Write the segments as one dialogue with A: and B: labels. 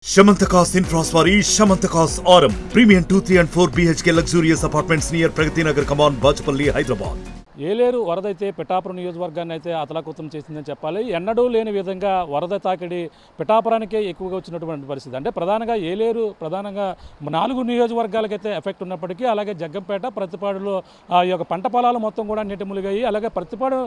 A: Shamantakas Infraswari, Shamantakas Aurum, Premium 2, 3 and 4 BHK luxurious apartments near Pragati Nagar, Kaman, Bachpalli, Hyderabad.
B: Yeleru వరద అయితే పిఠాపురం నియోజకవర్గాన్ని అయితే అతలాకుతం చేసిందని చెప్పాలి. ఎన్నడూ లేని విధంగా వరద తాకిడి పిఠాపురానికే ఎక్కువగా వచ్చినటువంటి పరిస్థితి. అంటే ప్రధానంగా ఏలేరు ప్రధానంగా 4 నియోజకవర్గాలకైతే ఎఫెక్ట్ ఉన్నప్పటికీ అలాగే జగ్గంపేట ప్రతిపాడులో ఈ యొక్క పంట పొలాలు మొత్తం కూడా నీటి మునిగాయి. అలాగే ప్రతిపాడు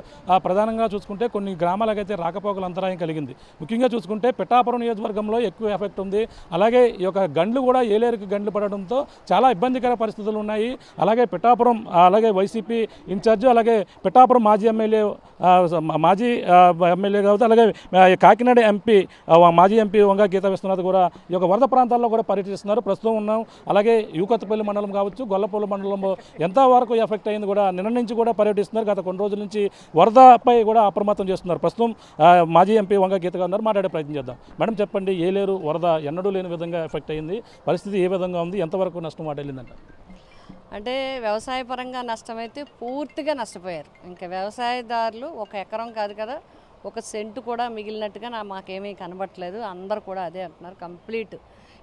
B: ప్రధానంగా చూసుకుంటే కొన్ని గ్రామాలకైతే రాకపోకలు అంతరాయం కలిగింది. ముఖ్యంగా చూసుకుంటే పిఠాపురం నియోజకవర్గంలో ఎక్కువ ఎఫెక్ట్ ఉంది. అలాగే ఈ యొక్క గండ్లు కూడా ఏలేరుకి గండ్లు పడడంతో చాలా ఇబ్బందికర పరిస్థితులు ఉన్నాయి. అలాగే పిఠాపురం అలాగే వైసీపీ ఇన్ఛార్జ్ అలాగే పిఠాపురం మాజీ ఎమ్మెల్యే కావచ్చు, అలాగే కాకినాడ ఎంపీ మాజీ ఎంపీ వంగ గీతా విశ్వనాథ్ కూడా ఈ యొక్క వరద ప్రాంతాల్లో కూడా పర్యటిస్తున్నారు. ప్రస్తుతం ఉన్నాం. అలాగే యూకత్పల్లి మండలం కావచ్చు, గొల్లపల్లి మండలంలో ఎంతవరకు ఎఫెక్ట్ అయింది కూడా నిన్న నుంచి కూడా పర్యటిస్తున్నారు. గత కొన్ని రోజుల నుంచి వరదపై కూడా అప్రమత్తం చేస్తున్నారు. ప్రస్తుతం మాజీ ఎంపీ వంగ గీత గారు మాట్లాడే ప్రయత్నం చేద్దాం. మేడం చెప్పండి, ఏలేరు వరద ఎన్నడూ లేని విధంగా ఎఫెక్ట్ అయింది. పరిస్థితి ఏ విధంగా ఉంది, ఎంతవరకు నష్టం వాటిల్లిందంట?
C: అంటే వ్యవసాయపరంగా నష్టమైతే పూర్తిగా నష్టపోయారు. ఇంకా వ్యవసాయదారులు ఒక ఎకరం కాదు కదా, ఒక సెంటు కూడా మిగిలినట్టుగా మాకేమీ కనబట్టలేదు. అందరు కూడా అదే అంటున్నారు కంప్లీట్.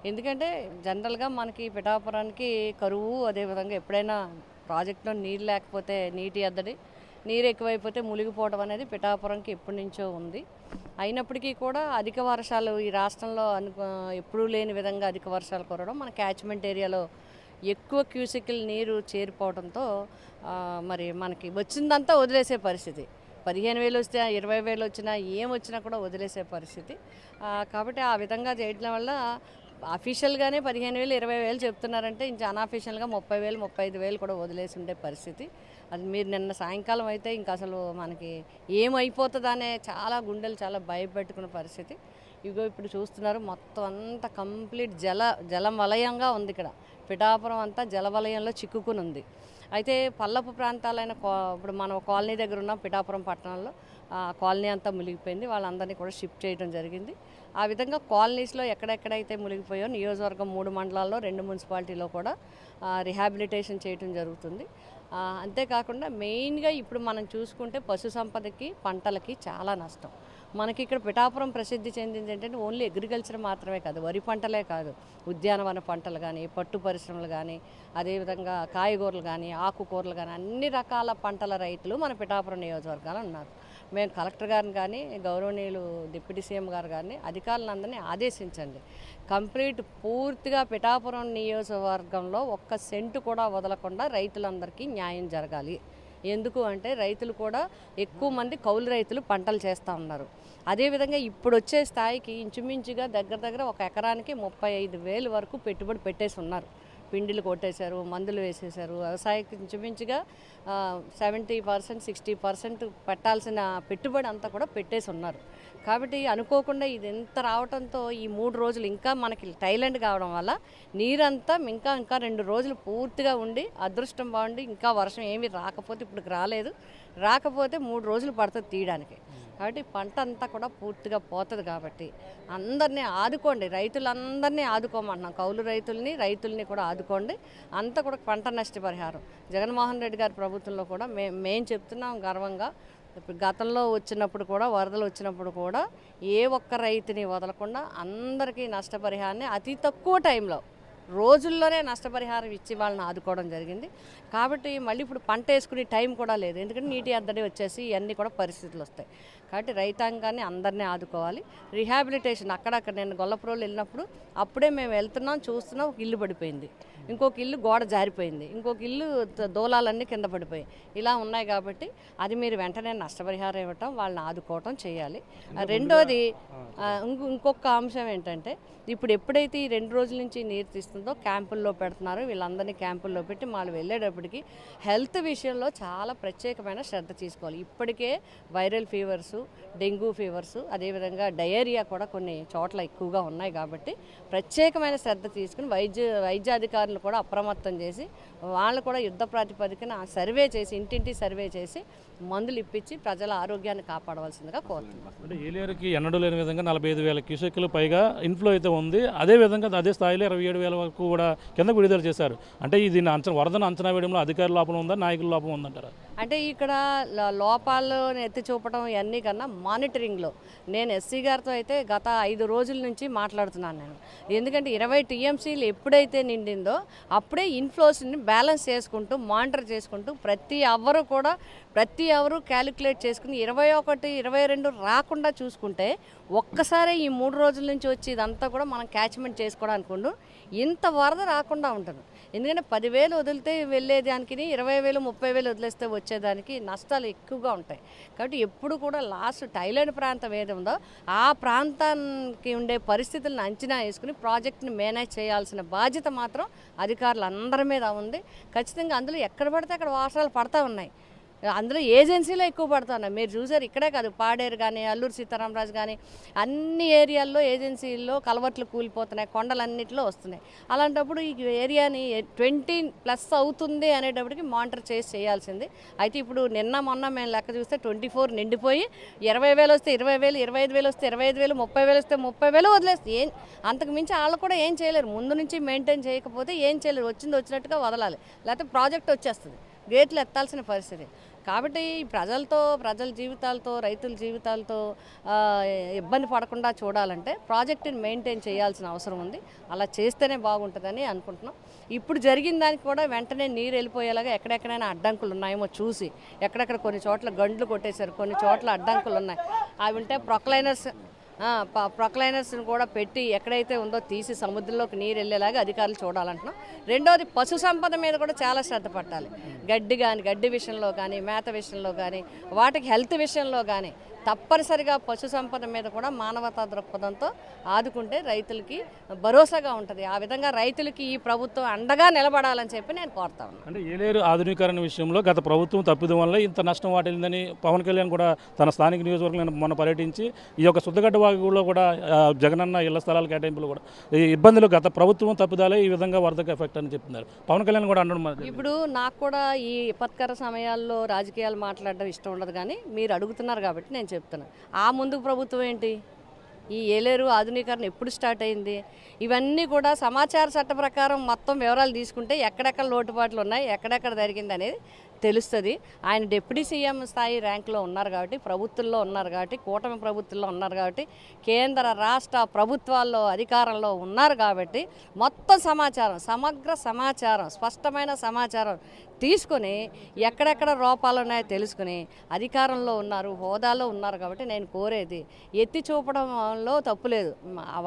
C: ఎందుకంటే జనరల్గా మనకి పిఠాపురానికి కరువు, అదేవిధంగా ఎప్పుడైనా ప్రాజెక్టులో నీరు లేకపోతే నీటి ఎద్దడి, నీరు ఎక్కువైపోతే మునిగిపోవడం అనేది పిఠాపురంకి ఎప్పటి నుంచో ఉంది. అయినప్పటికీ కూడా అధిక వర్షాలు ఈ రాష్ట్రంలో ఎప్పుడూ లేని విధంగా అధిక వర్షాలు కురవడం, మన క్యాచ్మెంట్ ఏరియాలో ఎక్కువ క్యూసెక్ల నీరు చేరిపోవడంతో మరి మనకి వచ్చిందంతా వదిలేసే పరిస్థితి. 15,000 వస్తే 20,000 వచ్చినా ఏమొచ్చినా కూడా వదిలేసే పరిస్థితి. కాబట్టి ఆ విధంగా చేయడం వల్ల అఫీషియల్గానే 15,000 20,000 చెప్తున్నారంటే ఇంకా అన్అఫీషియల్గా 30,000 35,000 కూడా వదిలేసి ఉండే పరిస్థితి. అది మీరు నిన్న సాయంకాలం అయితే ఇంకా అసలు మనకి ఏమైపోతుందనే చాలా గుండెలు చాలా భయపెట్టుకున్న పరిస్థితి. ఇగో ఇప్పుడు చూస్తున్నారు, మొత్తం అంతా కంప్లీట్ జలం వలయంగా ఉంది. ఇక్కడ పిఠాపురం అంతా జలవలయంలో చిక్కుకుని ఉంది. అయితే పల్లపు ప్రాంతాలైన ఇప్పుడు మనం కాలనీ దగ్గర ఉన్న పిఠాపురం పట్టణంలో కాలనీ అంతా మునిగిపోయింది. వాళ్ళందరినీ కూడా షిఫ్ట్ చేయడం జరిగింది. ఆ విధంగా కాలనీస్లో ఎక్కడెక్కడైతే మునిగిపోయో నియోజకవర్గం 3 మండలాల్లో 2 మున్సిపాలిటీలో కూడా రిహాబిలిటేషన్ చేయడం జరుగుతుంది. అంతేకాకుండా మెయిన్గా ఇప్పుడు మనం చూసుకుంటే పశు సంపదకి పంటలకి చాలా నష్టం. మనకి ఇక్కడ పిఠాపురం ప్రసిద్ధి చెందింది ఏంటంటే ఓన్లీ అగ్రికల్చర్ మాత్రమే కాదు, వరి పంటలే కాదు, ఉద్యానవన పంటలు కానీ, పట్టు పరిశ్రమలు కానీ, అదేవిధంగా కాయగూరలు కానీ, ఆకుకూరలు కానీ, అన్ని రకాల పంటల రైతులు మన పిఠాపురం నియోజకవర్గాలు ఉన్నారు. మేము కలెక్టర్ గారిని కానీ, గౌరవనీయులు డిప్యూటీ సీఎం గారు కానీ అధికారులందరినీ ఆదేశించండి, కంప్లీట్ పూర్తిగా పిఠాపురం నియోజకవర్గంలో ఒక్క సెంటు కూడా వదలకుండా రైతులందరికీ న్యాయం జరగాలి. ఎందుకు అంటే రైతులు కూడా ఎక్కువ మంది కౌలు రైతులు పంటలు చేస్తూ ఉన్నారు. అదేవిధంగా ఇప్పుడు వచ్చే స్థాయికి ఇంచుమించుగా దగ్గర ఒక ఎకరానికి 35,000 వరకు పెట్టుబడి పెట్టేసి ఉన్నారు. పిండిలు కొట్టేశారు, మందులు వేసేశారు. వ్యవసాయకి ఇంచుమించుగా 70% 60% పెట్టాల్సిన పెట్టుబడి అంతా కూడా పెట్టేసి ఉన్నారు. కాబట్టి అనుకోకుండా ఇది ఎంత రావడంతో ఈ 3 రోజులు ఇంకా మనకి థైలాండ్ కావడం వల్ల నీరంతా ఇంకా 2 రోజులు పూర్తిగా ఉండి అదృష్టం బాగుండి ఇంకా వర్షం ఏమీ రాకపోతే, ఇప్పుడు రాకపోతే 3 రోజులు పడుతుంది తీయడానికి. కాబట్టి పంట అంతా కూడా పూర్తిగా పోతుంది. కాబట్టి అందరినీ ఆదుకోండి, రైతులందరినీ ఆదుకోమంటున్నాం. కౌలు రైతుల్ని కూడా ఆదుకోండి. అంతా కూడా పంట నష్టపరిహారం జగన్మోహన్ రెడ్డి గారి ప్రభుత్వంలో కూడా మేము చెప్తున్నాం గర్వంగా. ఇప్పుడు గతంలో వచ్చినప్పుడు కూడా వరదలు వచ్చినప్పుడు కూడా ఏ ఒక్క రైతుని వదలకుండా అందరికీ నష్టపరిహారాన్ని అతి తక్కువ టైంలో రోజుల్లోనే నష్టపరిహారం ఇచ్చి వాళ్ళని ఆదుకోవడం జరిగింది. కాబట్టి మళ్ళీ ఇప్పుడు పంట వేసుకునే టైం కూడా లేదు, ఎందుకంటే నీటి ఎద్దడి వచ్చేసి ఇవన్నీ కూడా పరిస్థితులు వస్తాయి. కాబట్టి రైతాంగాన్ని అందరినీ ఆదుకోవాలి. రిహాబిలిటేషన్ అక్కడక్కడ నేను గొల్లపురంలో వెళ్ళినప్పుడు అప్పుడే మేము వెళ్తున్నాం, చూస్తున్నాం, ఒక ఇల్లు పడిపోయింది, ఇంకొక ఇల్లు గోడ జారిపోయింది, ఇంకొక ఇల్లు దూలాలన్నీ కింద పడిపోయాయి. ఇలా ఉన్నాయి. కాబట్టి అది మీరు వెంటనే నష్టపరిహారం ఇవ్వటం, వాళ్ళని ఆదుకోవటం చేయాలి. రెండోది ఇంకొక అంశం ఏంటంటే, ఇప్పుడు ఎప్పుడైతే ఈ 2 రోజుల నుంచి నీరు తీస్తుందో క్యాంపుల్లో పెడుతున్నారు. వీళ్ళందరినీ క్యాంపుల్లో పెట్టి వాళ్ళు వెళ్ళేటప్పటికి హెల్త్ విషయంలో చాలా ప్రత్యేకమైన శ్రద్ధ తీసుకోవాలి. ఇప్పటికే వైరల్ ఫీవర్సు, డెంగ్యూ ఫీవర్సు, అదేవిధంగా డయేరియా కూడా కొన్ని చోట్ల ఎక్కువగా ఉన్నాయి. కాబట్టి ప్రత్యేకమైన శ్రద్ధ తీసుకుని వైద్యాధికారులు కూడా అప్రమత్తం చేసి వాళ్ళు కూడా యుద్ధ ప్రాతిపదికన సర్వే చేసి, ఇంటింటి సర్వే చేసి మందులు ఇప్పించి ప్రజల ఆరోగ్యాన్ని కాపాడవలసిందిగా కోరుతున్నారు.
B: అంటే ఏలేరుకి ఎన్నడూ లేని విధంగా 45,000 క్యూసెక్లు పైగా ఇన్ఫ్లో అయితే ఉంది. అదేవిధంగా అదే స్థాయిలో 27,000 వరకు కూడా కిందకు విడుదల చేశారు. అంటే ఇది వరదను అంచనా వేయడంలో అధికారుల లోపం ఉందా, నాయకుల లోపం ఉందంటారా?
C: అంటే ఇక్కడ లోపాలు ఎత్తి చూపడం ఇవన్నీ కన్నా మానిటరింగ్లో నేను ఎస్సీ గారితో అయితే గత 5 రోజుల నుంచి మాట్లాడుతున్నాను నేను. ఎందుకంటే 20 టీఎంసీలు ఎప్పుడైతే నిండిందో అప్పుడే ఇన్ఫ్లోస్ని బ్యాలెన్స్ చేసుకుంటూ మానిటర్ చేసుకుంటూ ప్రతి ఎవరు క్యాలిక్యులేట్ చేసుకుని 21, 22 రాకుండా చూసుకుంటే ఒక్కసారి ఈ 3 రోజుల నుంచి వచ్చి ఇదంతా కూడా మనం క్యాచ్మెంట్ చేసుకోవడానికి ఇంత వరద రాకుండా ఉంటుంది. ఎందుకంటే 10,000 వదిలితే వెళ్ళేదానికి 20,000, 30,000 వదిలేస్తే వచ్చేదానికి నష్టాలు ఎక్కువగా ఉంటాయి. కాబట్టి ఎప్పుడు కూడా లాస్ట్ టైలైన్ ప్రాంతం ఏది ఉందో ఆ ప్రాంతానికి ఉండే పరిస్థితులను అంచనా వేసుకుని ప్రాజెక్ట్ని మేనేజ్ చేయాల్సిన బాధ్యత మాత్రం అధికారులందరి మీద ఉంది. ఖచ్చితంగా అందులో ఎక్కడ పడితే అక్కడ వర్షాలు పడతా ఉన్నాయి. అందులో ఏజెన్సీలో ఎక్కువ పడుతున్నాయి. మీరు చూసారు, ఇక్కడే కాదు, పాడేరు కానీ అల్లూరు సీతారామరాజు కానీ అన్ని ఏరియాల్లో ఏజెన్సీల్లో కలవట్లు కూలిపోతున్నాయి, కొండలన్నింటిలో వస్తున్నాయి. అలాంటప్పుడు ఈ ఏరియాని 20+ అవుతుంది అనేటప్పటికి మానిటర్ చేయాల్సింది. అయితే ఇప్పుడు మొన్న మేము లెక్క చూస్తే 24 నిండిపోయి 20,000 వస్తే 20,000, 25,000 వస్తే 25,000, 30,000 వస్తే 30,000 వదిలేస్తే అంతకు మించి వాళ్ళు కూడా ఏం చేయలేరు. ముందు నుంచి మెయింటైన్ చేయకపోతే ఏం చేయలేరు. వచ్చినట్టుగా వదలాలి, లేకపోతే ప్రాజెక్ట్ వచ్చేస్తుంది, గేట్లు ఎత్తాల్సిన పరిస్థితి. కాబట్టి ప్రజల జీవితాలతో, రైతుల జీవితాలతో ఇబ్బంది పడకుండా చూడాలంటే ప్రాజెక్టుని మెయింటైన్ చేయాల్సిన అవసరం ఉంది. అలా చేస్తేనే బాగుంటుందని అనుకుంటున్నాం. ఇప్పుడు జరిగిన దానికి కూడా వెంటనే నీరు వెళ్ళిపోయేలాగా ఎక్కడెక్కడైనా అడ్డంకులు ఉన్నాయేమో చూసి, ఎక్కడెక్కడ కొన్ని చోట్ల గండ్లు కొట్టేశారు, కొన్ని చోట్ల అడ్డంకులు ఉన్నాయి, అవి ఉంటే ప్రొక్లైనర్స్ని కూడా పెట్టి ఎక్కడైతే ఉందో తీసి సముద్రంలోకి నీరు వెళ్ళేలాగా అధికారులు చూడాలంటున్నాం. రెండోది పశు సంపద మీద కూడా చాలా శ్రద్ధ పట్టాలి. గడ్డి విషయంలో కానీ, మేత విషయంలో కానీ, వాటికి హెల్త్ విషయంలో కానీ తప్పనిసరిగా పశు సంపద మీద కూడా మానవతా దృక్పథంతో ఆదుకుంటే రైతులకి భరోసాగా ఉంటుంది. ఆ విధంగా రైతులకి ఈ ప్రభుత్వం అండగా నిలబడాలని చెప్పి నేను కోరుతా ఉన్నాను.
B: అంటే ఏలేరు ఆధునీకరణ విషయంలో గత ప్రభుత్వం తప్పిదం వల్ల ఇంత నష్టం వాటిల్లిందని పవన్ కళ్యాణ్ కూడా తన స్థానిక నియోజకవర్గంలో మొన్న పర్యటించి ఈ యొక్క శుద్ధగడ్డ వాగులో కూడా జగనన్న ఇళ్ల స్థలాల కేటాయింపులు కూడా ఈ ఇబ్బందులు గత ప్రభుత్వం తప్పిదాలే ఈ విధంగా వరదకు ఎఫెక్ట్ అని చెప్తున్నారు. పవన్ కళ్యాణ్ కూడా అనడం.
C: ఇప్పుడు నాకు కూడా ఈ విపత్కర సమయాల్లో రాజకీయాలు మాట్లాడడం ఇష్టం ఉండదు, కానీ మీరు అడుగుతున్నారు కాబట్టి నేను చెప్తున్నా. ఆ ముందు ప్రభుత్వం ఏంటి, ఈ ఏలేరు ఆధునీకరణ ఎప్పుడు స్టార్ట్ అయింది, ఇవన్నీ కూడా సమాచార చట్ట ప్రకారం మొత్తం వివరాలు తీసుకుంటే ఎక్కడెక్కడ లోటుపాట్లు ఉన్నాయి, ఎక్కడెక్కడ జరిగింది అనేది తెలుస్తుంది. ఆయన డిప్యూటీ సీఎం స్థాయి ర్యాంకులో ఉన్నారు కాబట్టి, ప్రభుత్వంలో ఉన్నారు కాబట్టి, కూటమి ప్రభుత్వంలో ఉన్నారు కాబట్టి, కేంద్ర రాష్ట్ర ప్రభుత్వాల్లో అధికారంలో ఉన్నారు కాబట్టి మొత్తం సమాచారం, సమగ్ర సమాచారం, స్పష్టమైన సమాచారం తీసుకొని ఎక్కడెక్కడ లోపాలు ఉన్నాయో తెలుసుకుని అధికారంలో ఉన్నారు, హోదాలో ఉన్నారు కాబట్టి నేను కోరేది ఎత్తి చూపడంలో తప్పు లేదు.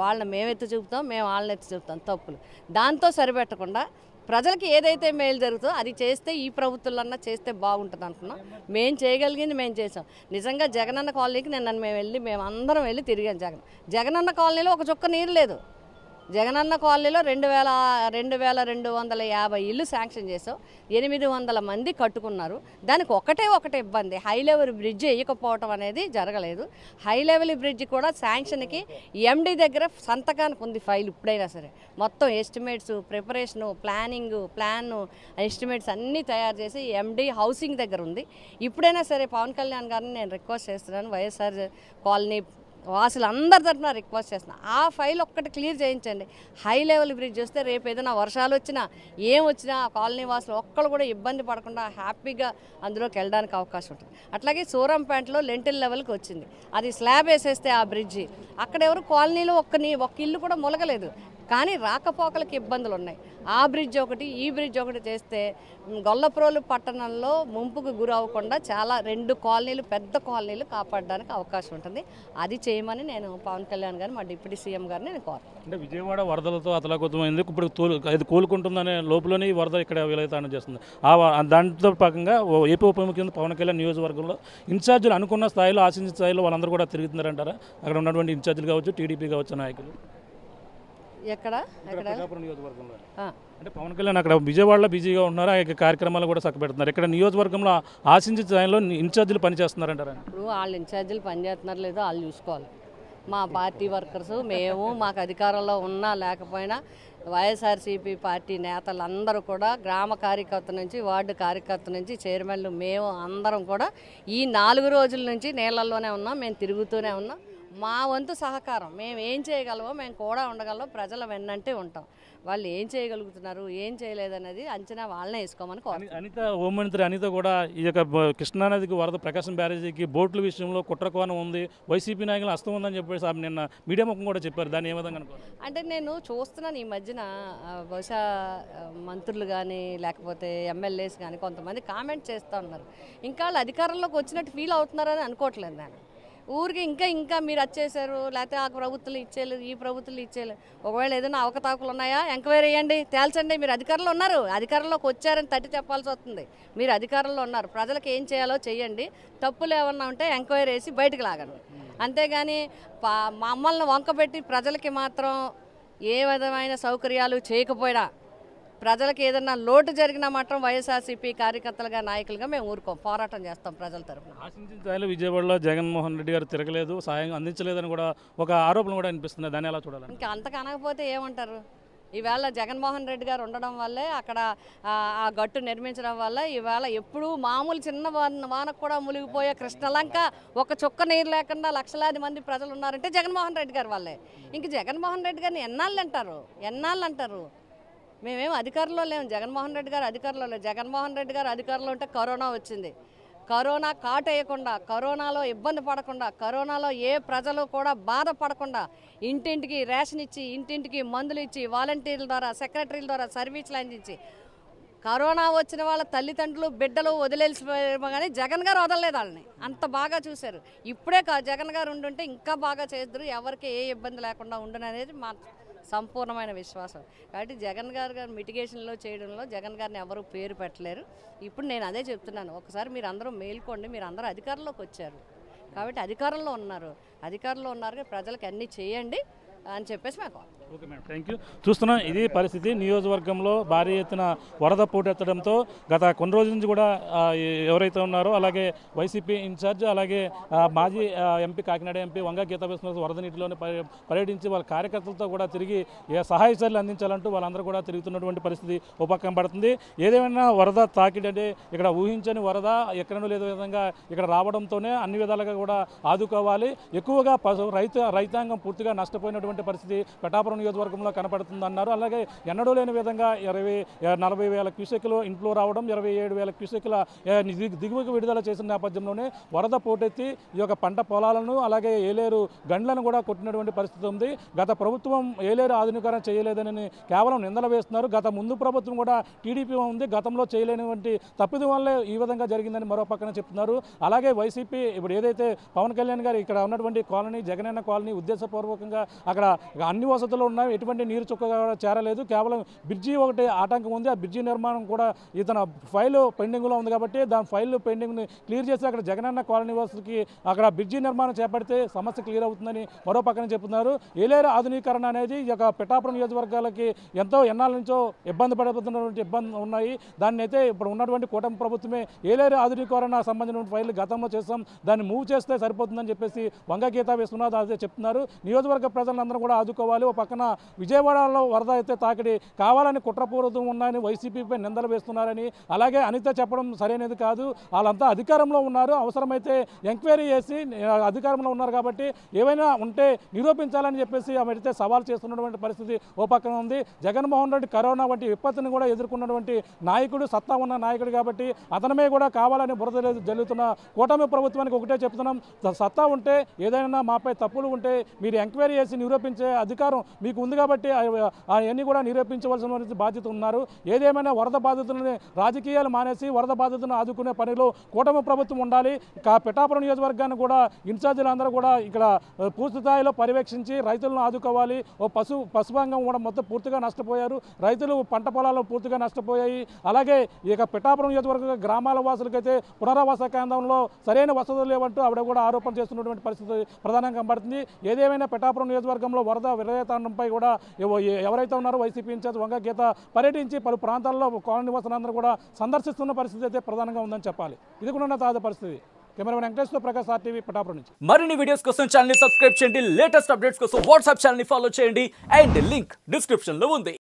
C: వాళ్ళని మేము ఎత్తి చూపుతాం, మేము వాళ్ళని ఎత్తి చూపుతాం, తప్పులు దాంతో సరిపెట్టకుండా ప్రజలకి ఏదైతే మేలు జరుగుతుందో అది చేస్తే ఈ ప్రభుత్వాలన్నా చేస్తే బాగుంటుంది అనుకున్నాం. మేము చేయగలిగింది మేము చేసాం. నిజంగా జగనన్న కాలనీకి మేము అందరం వెళ్ళి తిరిగాం. జగనన్న కాలనీలో ఒక చుక్క నీరు లేదు. జగనన్న కాలనీలో 2,250 ఇల్లు శాంక్షన్ చేసాం, 800 మంది కట్టుకున్నారు. దానికి ఒకటే ఇబ్బంది, హై లెవెల్ బ్రిడ్జ్ వేయకపోవటం అనేది జరగలేదు. హై లెవెల్ బ్రిడ్జ్ కూడా శాంక్షన్కి ఎండి దగ్గర సంతకానికి ఉంది ఫైల్. ఇప్పుడైనా సరే మొత్తం ఎస్టిమేట్స్, ప్రిపరేషను, ప్లాన్ ఎస్టిమేట్స్ అన్నీ తయారు చేసి ఎండి హౌసింగ్ దగ్గర ఉంది. ఇప్పుడైనా సరే పవన్ కళ్యాణ్ గారిని నేను రిక్వెస్ట్ చేస్తున్నాను, వైఎస్ఆర్ కాలనీ వాసులు అందరి తరఫున రిక్వెస్ట్ చేస్తున్నాను, ఆ ఫైల్ ఒక్కటి క్లియర్ చేయించండి. హై లెవెల్ బ్రిడ్జ్ వస్తే రేపు ఏదైనా వర్షాలు వచ్చినా ఆ కాలనీ వాసులు ఒక్కళ్ళు కూడా ఇబ్బంది పడకుండా హ్యాపీగా అందులోకి వెళ్ళడానికి అవకాశం ఉంటుంది. అట్లాగే సూరంపేటలో లెంటిల్ లెవెల్కి వచ్చింది, అది స్లాబ్ వేసేస్తే ఆ బ్రిడ్జి అక్కడ ఎవరు కాలనీలో ఒక్క ఇల్లు కూడా ములగలేదు, కానీ రాకపోకలకి ఇబ్బందులు ఉన్నాయి. ఆ బ్రిడ్జ్ ఒకటి, ఈ బ్రిడ్జ్ ఒకటి చేస్తే గొల్లప్రోలు పట్టణంలో ముంపుకు గురవ్వకుండా చాలా 2 కాలనీలు, పెద్ద కాలనీలు కాపాడడానికి అవకాశం ఉంటుంది. అది చేయమని నేను పవన్ కళ్యాణ్ గారిని, మా డిప్యూటీ సీఎం గారిని నేను కోరుతాను.
B: అంటే విజయవాడ వరదలతో అతలాకుతమైంది, ఇప్పుడు అది కోలుకుంటుందనే లోపలనే ఈ వరద ఇక్కడ విలయతాండం చేస్తుంది. దాంట్లో భాగంగా ఏపీ ఉప ముఖ్యమంత్రి పవన్ కళ్యాణ్ నియోజకవర్గంలో ఇన్ఛార్జీలు అనుకున్న స్థాయిలో, ఆశించిన స్థాయిలో వాళ్ళందరూ కూడా తిరుగుతున్నారంటారా? అక్కడ ఉన్నటువంటి ఇన్ఛార్జీలు కావచ్చు, టీడీపీ కావచ్చు నాయకులు నియోజకవర్గంలో అంటే పవన్ కళ్యాణ్ అక్కడ విజయవాడలో బిజీగా ఉంటున్నారు, ఆ కార్యక్రమాలు కూడా చక్కబెడుతున్నారు. ఇక్కడ నియోజకవర్గంలో ఆశించిన స్థాయిలో ఇన్ఛార్జీలు పనిచేస్తున్నారంటారా?
C: ఇప్పుడు వాళ్ళు ఇన్ఛార్జీలు పనిచేస్తున్నారు లేదో వాళ్ళు చూసుకోవాలి. మా పార్టీ వర్కర్స్ మాకు అధికారంలో ఉన్నా లేకపోయినా వైఎస్ఆర్సీపీ పార్టీ నేతలందరూ కూడా గ్రామ కార్యకర్త నుంచి, వార్డు కార్యకర్త నుంచి, చైర్మన్లు, మేము అందరం కూడా ఈ 4 రోజుల నుంచి నీళ్ళల్లోనే ఉన్నాం, మేము తిరుగుతూనే ఉన్నాం. మా వంతు సహకారం మేము ఏం చేయగలమో మేము కూడా ఉండగలం, ప్రజల వెన్నంటే ఉంటాం. వాళ్ళు ఏం చేయగలుగుతున్నారు ఏం చేయలేదనేది అంచనా వాళ్ళనే వేసుకోమని కోరుతున్నాను.
B: అనిత హోంమంత్రి అనిత కూడా ఈ యొక్క కృష్ణానదికి వరద ప్రకాశం బ్యారేజీకి బోట్ల విషయంలో కుట్రకోణం ఉంది, వైసీపీ నాయకులు హస్తం ఉందని చెప్పేసి నిన్న మీడియా ముఖం కూడా చెప్పారు. దాన్ని ఏ విధంగా అనుకోవాలి?
C: అంటే నేను చూస్తున్నాను ఈ మధ్యన బహుశా మంత్రులు కానీ లేకపోతే ఎమ్మెల్యేస్ కానీ కొంతమంది కామెంట్ చేస్తూ ఉన్నారు. ఇంకా వాళ్ళు అధికారంలోకి వచ్చినట్టు ఫీల్ అవుతున్నారని అనుకోవట్లేదు నేను. ఊరికి ఇంకా మీరు వచ్చేసారు, లేకపోతే ఆ ప్రభుత్వాలు ఇచ్చేయలేదు, ఈ ప్రభుత్వాలు ఇచ్చేయలేదు. ఒకవేళ ఏదైనా అవకతవకలు ఉన్నాయా ఎంక్వైరీ చేయండి, తేల్చండి. మీరు అధికారంలో ఉన్నారు, అధికారంలోకి వచ్చారని తట్టి చెప్పాల్సి వస్తుంది. మీరు అధికారంలో ఉన్నారు, ప్రజలకు ఏం చేయాలో చేయండి, తప్పులు ఏమన్నా ఉంటే ఎంక్వైరీ వేసి బయటకు లాగండి. అంతేగాని మమ్మల్ని వంకబెట్టి ప్రజలకి మాత్రం ఏ విధమైన సౌకర్యాలు చేయకపోయినా, ప్రజలకు ఏదన్నా లోటు జరిగినా మాత్రం వైఎస్ఆర్సీపీ కార్యకర్తలుగా నాయకులుగా మేము ఊరుకోం, పోరాటం చేస్తాం ప్రజల తరఫున.
B: ఆశించిన స్థాయిలో విజయవాడలో జగన్మోహన్ రెడ్డి గారు తిరగలేదు, సాయం అందించలేదని కూడా ఒక ఆరోపణ కూడా అనిపిస్తుంది. దాన్ని ఎలా చూడాలి?
C: ఇంకా అంత కనకపోతే ఏమంటారు? ఈవేళ జగన్మోహన్ రెడ్డి గారు ఉండడం వల్లే అక్కడ ఆ గట్టు నిర్మించడం వల్ల ఈవేళ ఎప్పుడూ మామూలు చిన్న వానకు కూడా మునిగిపోయే కృష్ణలంక ఒక చుక్క నీరు లేకుండా లక్షలాది మంది ప్రజలు ఉన్నారంటే జగన్మోహన్ రెడ్డి గారు వల్లే. ఇంక జగన్మోహన్ రెడ్డి గారిని ఎన్నాళ్ళు అంటారు? మేమేం అధికారంలో లేము, జగన్మోహన్ రెడ్డి గారు అధికారంలో లేవు. జగన్మోహన్ రెడ్డి గారు అధికారంలో ఉంటే కరోనా వచ్చింది. కరోనా కాటేయకుండా, కరోనాలో ఇబ్బంది పడకుండా, కరోనాలో ఏ ప్రజలు కూడా బాధపడకుండా ఇంటింటికి రేషన్ ఇచ్చి, ఇంటింటికి మందులు ఇచ్చి, వాలంటీర్ల ద్వారా, సెక్రటరీల ద్వారా సర్వీసులు అందించి, కరోనా వచ్చిన వాళ్ళ తల్లిదండ్రులు బిడ్డలు వదిలేసిపోయారు కానీ జగన్ గారు వదలలేదు వాళ్ళని. అంత బాగా చూశారు. ఇప్పుడే జగన్ గారు ఉండుంటే ఇంకా బాగా చేద్దరు, ఎవరికి ఏ ఇబ్బంది లేకుండా ఉండుననేది మా సంపూర్ణమైన విశ్వాసం. కాబట్టి జగన్ గారు మిటిగేషన్లో చేయడంలో జగన్ గారిని ఎవరు పేరు పెట్టలేరు. ఇప్పుడు నేను అదే చెప్తున్నాను, ఒకసారి మీరు అందరూ మేల్కోండి. మీరు అందరూ అధికారంలోకి వచ్చారు కాబట్టి అధికారంలో ఉన్నారు, ప్రజలకు అన్నీ చేయండి అని చెప్పేసి మాకు.
B: Okay madam, thank you. చూస్తున్నాం ఇది పరిస్థితి. నియోజకవర్గంలో భారీ ఎత్తున వరద పోటెత్తడంతో గత కొన్ని రోజుల నుంచి కూడా ఎవరైతే ఉన్నారో, అలాగే వైసీపీ ఇన్ఛార్జ్, అలాగే మాజీ ఎంపీ కాకినాడ ఎంపీ వంగ గీతా విశ్వనాథ్ వరద నీటిలోనే పర్యటించి వాళ్ళ కార్యకర్తలతో కూడా తిరిగి సహాయ చర్యలు అందించాలంటూ వాళ్ళందరూ కూడా తిరుగుతున్నటువంటి పరిస్థితి ఉపకం పడుతుంది. ఏదేమైనా వరద తాకిడి అంటే ఇక్కడ ఊహించని వరద ఎక్కడనూ లేని విధంగా ఇక్కడ రావడంతోనే అన్ని విధాలుగా కూడా ఆదుకోవాలి. ఎక్కువగా రైతాంగం పూర్తిగా నష్టపోయినటువంటి పరిస్థితి పిఠాపురం నియోజకవర్గంలో కనపడుతుందన్నారు. అలాగే ఎన్నడూ లేని విధంగా 40,000 క్యూసెక్లు ఇన్ఫ్లో రావడం, 27,000 క్యూసెక్ల దిగువకు విడుదల చేసిన నేపథ్యంలోనే వరద పోటెత్తి ఈ యొక్క పంట పొలాలను అలాగే ఏలేరు గండ్లను కూడా కొట్టినటువంటి పరిస్థితి ఉంది. గత ప్రభుత్వం ఏలేరు ఆధునీకరణ చేయలేదని కేవలం నిందలు వేస్తున్నారు. గత ముందు ప్రభుత్వం కూడా టీడీపీ ఉంది, గతంలో చేయలేనివంటి తప్పిదం వల్లే ఈ విధంగా జరిగిందని మరో పక్కన చెప్తున్నారు. అలాగే వైసీపీ ఇప్పుడు ఏదైతే పవన్ కళ్యాణ్ గారు ఇక్కడ ఉన్నటువంటి కాలనీ జగనన్న కాలనీ ఉద్దేశపూర్వకంగా అక్కడ అన్ని వసతులు ఉన్నాయి, ఎటువంటి నీరు చుక్కగా చేరలేదు, కేవలం బ్రిడ్జి ఒకటి ఆటంకం ఉంది. ఆ బ్రిడ్జి నిర్మాణం కూడా ఇతను ఫైల్ పెండింగ్లో ఉంది కాబట్టి దాని ఫైల్ పెండింగ్ని క్లియర్ చేసి అక్కడ జగనన్న కాలనీ వాసులకి అక్కడ బ్రిడ్జి నిర్మాణం చేపడితే సమస్య క్లియర్ అవుతుందని మరో పక్కన చెప్తున్నారు. ఏలేరు ఆధునీకరణ అనేది ఈ యొక్క పిఠాపురం నియోజకవర్గాలకి ఎంతో ఎన్నాళ్ళ నుంచో ఇబ్బంది పడుతున్నటువంటి ఇబ్బంది ఉన్నాయి. దాన్ని అయితే ఇప్పుడు ఉన్నటువంటి కూటమి ప్రభుత్వమే ఏలేరు ఆధునీకరణ సంబంధించిన ఫైల్ గతంలో చేస్తాం, దాన్ని మూవ్ చేస్తే సరిపోతుందని చెప్పేసి వంగ గీతా విశ్వనాథ్ అదే చెప్తున్నారు. నియోజకవర్గ ప్రజలందరూ కూడా ఆదుకోవాలి. ఒక పక్కన విజయవాడలో వరద అయితే తాకిడి కావాలని కుట్రపూరితం ఉన్నాయని వైసీపీపై నిందలు వేస్తున్నారని, అలాగే అనిత చెప్పడం సరైనది కాదు, వాళ్ళంతా అధికారంలో ఉన్నారు, అవసరమైతే ఎంక్వైరీ చేసి అధికారంలో ఉన్నారు కాబట్టి ఏవైనా ఉంటే నిరూపించాలని చెప్పేసి ఆమె సవాల్ చేస్తున్నటువంటి పరిస్థితి ఓ పక్కన ఉంది. జగన్మోహన్ రెడ్డి కరోనా వంటి విపత్తుని కూడా ఎదుర్కొన్నటువంటి నాయకుడు, సత్తా ఉన్న నాయకుడు కాబట్టి అతనమే కూడా కావాలని బురద జల్లుతున్న కూటమి ప్రభుత్వానికి ఒకటే చెప్తున్నాం, సత్తా ఉంటే ఏదైనా మాపై తప్పులు ఉంటే మీరు ఎంక్వైరీ చేసి నిరూపించే అధికారం మీకు ఉంది కాబట్టి అవన్నీ కూడా నిరూపించవలసిన బాధ్యత ఉన్నారు. ఏదేమైనా వరద బాధితులని రాజకీయాలు మానేసి వరద బాధితులను ఆదుకునే పనిలో కూటమి ప్రభుత్వం ఉండాలి. పిఠాపురం నియోజకవర్గాన్ని కూడా ఇన్ఛార్జీలందరూ కూడా ఇక్కడ పూర్తి స్థాయిలో పర్యవేక్షించి రైతులను ఆదుకోవాలి. పశుభంగం కూడా మొత్తం పూర్తిగా నష్టపోయారు, రైతులు పంట పొలాలు పూర్తిగా నష్టపోయాయి. అలాగే ఇక పిఠాపురం నియోజకవర్గ గ్రామాల వాసులకైతే పునరావాస కేంద్రంలో సరైన వసతులు లేవంటూ ఆవిడ కూడా ఆరోపణ చేస్తున్నటువంటి పరిస్థితి ప్రధానంగా కనబడుతుంది. ఏదేమైనా పిఠాపురం నియోజకవర్గంలో వరద విరయతాండంపై కూడా ఎవరైతే ఉన్నారో వైసీపీ ఇన్ఛార్జ్ వంగ గీత పర్యటించి పలు ప్రాంతాల్లో కాలనీ వాసులందరూ కూడా సందర్శిస్తున్న పరిస్థితి అయితే ప్రధానంగా ఉందని చెప్పాలి. ఇది కూడా తాజా పరిస్థితి. కెమెరామెన్ వెంకటేశ్వర ప్రకాశ్ RTV పిఠాపురం నుంచి.
D: మరిన్ని వీడియోస్ కోసం ఛానల్ ని సబ్స్క్రైబ్ చేయండి, లేటెస్ట్ అప్డేట్స్ కోసం వాట్సాప్ ఛానల్ ని ఫాలో చేయండి అండ్ లింక్ డిస్క్రిప్షన్ లో ఉంది.